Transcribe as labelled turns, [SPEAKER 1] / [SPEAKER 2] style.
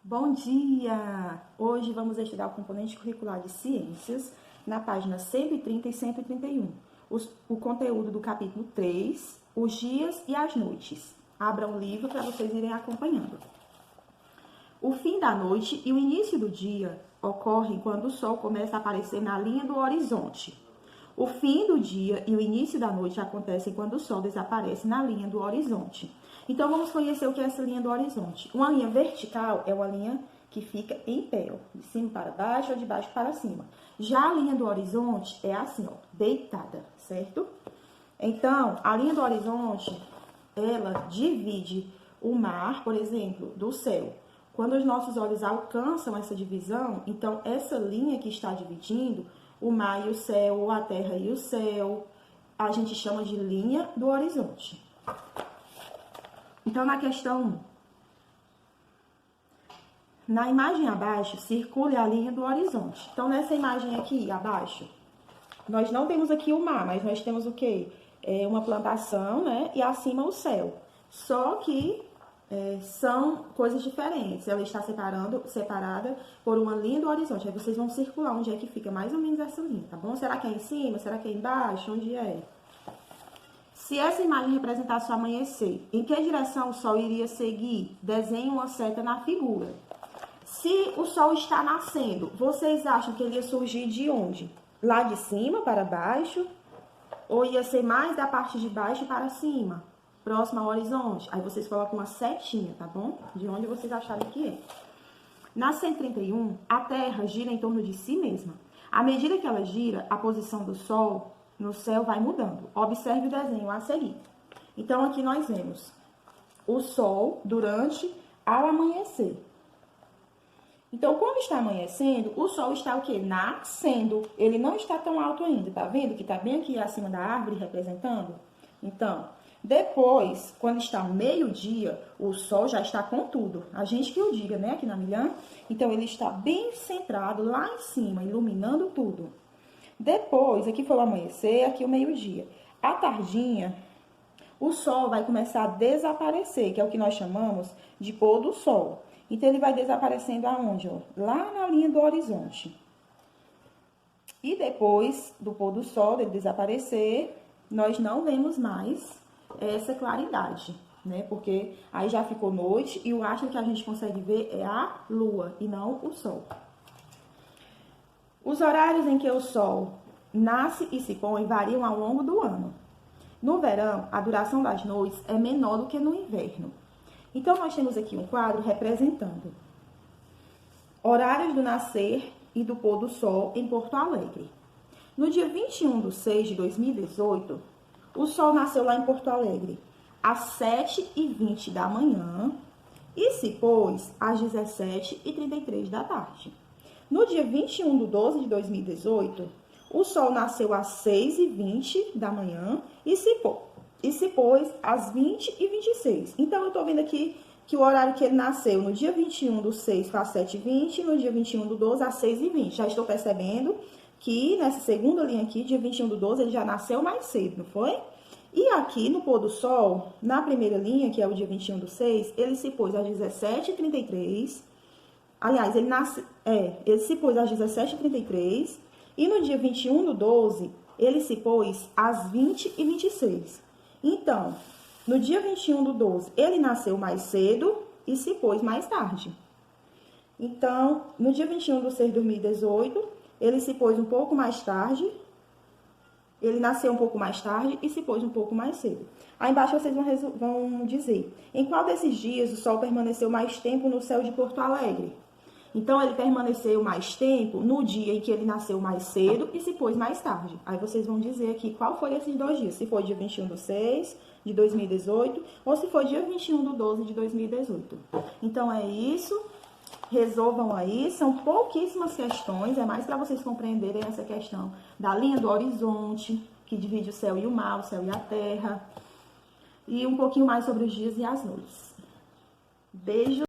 [SPEAKER 1] Bom dia! Hoje vamos estudar o componente curricular de ciências na página 130 e 131. O conteúdo do capítulo 3, os dias e as noites. Abra o livro para vocês irem acompanhando. O fim da noite e o início do dia ocorrem quando o sol começa a aparecer na linha do horizonte. O fim do dia e o início da noite acontecem quando o sol desaparece na linha do horizonte. Então, vamos conhecer o que é essa linha do horizonte. Uma linha vertical é uma linha que fica em pé, ó, de cima para baixo ou de baixo para cima. Já a linha do horizonte é assim, ó, deitada, certo? Então, a linha do horizonte, ela divide o mar, por exemplo, do céu. Quando os nossos olhos alcançam essa divisão, então essa linha que está dividindo o mar e o céu, a terra e o céu, a gente chama de linha do horizonte. Então, na questão 1, na imagem abaixo, circule a linha do horizonte. Então, nessa imagem aqui abaixo, nós não temos aqui o mar, mas nós temos o quê? Uma plantação, né? E acima o céu. Só que são coisas diferentes. Ela está separada por uma linha do horizonte. Aí vocês vão circular onde é que fica mais ou menos essa linha, tá bom? Será que é em cima? Será que é embaixo? Onde é? Se essa imagem representasse o amanhecer, em que direção o sol iria seguir? Desenhe uma seta na figura. Se o sol está nascendo, vocês acham que ele ia surgir de onde? Lá de cima para baixo? Ou ia ser mais da parte de baixo para cima? Próximo ao horizonte? Aí vocês colocam uma setinha, tá bom? De onde vocês acharem que é. Na 131, a Terra gira em torno de si mesma. À medida que ela gira, a posição do sol no céu vai mudando. Observe o desenho a seguir. Então, aqui nós vemos o sol durante ao amanhecer. Então, quando está amanhecendo, o sol está o quê? Nascendo. Ele não está tão alto ainda, tá vendo? Que está bem aqui acima da árvore representando. Então, depois, quando está o meio-dia, o sol já está com tudo. A gente que o diga, né? Aqui na Milhã. Então, ele está bem centrado lá em cima, iluminando tudo. Depois, aqui foi o amanhecer, aqui o meio-dia. À tardinha, o sol vai começar a desaparecer, que é o que nós chamamos de pôr do sol. Então, ele vai desaparecendo aonde? Ó? Lá na linha do horizonte. E depois do pôr do sol, dele desaparecer, nós não vemos mais essa claridade, né? Porque aí já ficou noite e o astro que a gente consegue ver é a lua e não o sol. Os horários em que o sol nasce e se põe variam ao longo do ano. No verão, a duração das noites é menor do que no inverno. Então, nós temos aqui um quadro representando horários do nascer e do pôr do sol em Porto Alegre. No dia 21/6 de 2018, o sol nasceu lá em Porto Alegre às 7h20 da manhã e se pôs às 17h33 da tarde. No dia 21/12 de 2018, o sol nasceu às 6h20 da manhã e se pôs às 20h26. Então, eu tô vendo aqui que o horário que ele nasceu no dia 21/6 foi às 7h20, no dia 21/12 às 6h20. Já estou percebendo que nessa segunda linha aqui, dia 21/12, ele já nasceu mais cedo, não foi? E aqui no pôr do sol, na primeira linha, que é o dia 21/6, ele se pôs às 17h33. Aliás, ele se pôs às 17h33 e no dia 21/12, ele se pôs às 20h26. Então, no dia 21/12, ele nasceu mais cedo e se pôs mais tarde. Então, no dia 21/6 de 2018, ele se pôs um pouco mais tarde, ele nasceu um pouco mais tarde e se pôs um pouco mais cedo. Aí embaixo vocês vão dizer, em qual desses dias o sol permaneceu mais tempo no céu de Porto Alegre? Então, ele permaneceu mais tempo no dia em que ele nasceu mais cedo e se pôs mais tarde. Aí vocês vão dizer aqui qual foi esses 2 dias. Se foi dia 21/6 de 2018 ou se foi dia 21/12 de 2018. Então, é isso. Resolvam aí. São pouquíssimas questões. É mais para vocês compreenderem essa questão da linha do horizonte, que divide o céu e o mar, o céu e a terra. E um pouquinho mais sobre os dias e as noites. Beijo.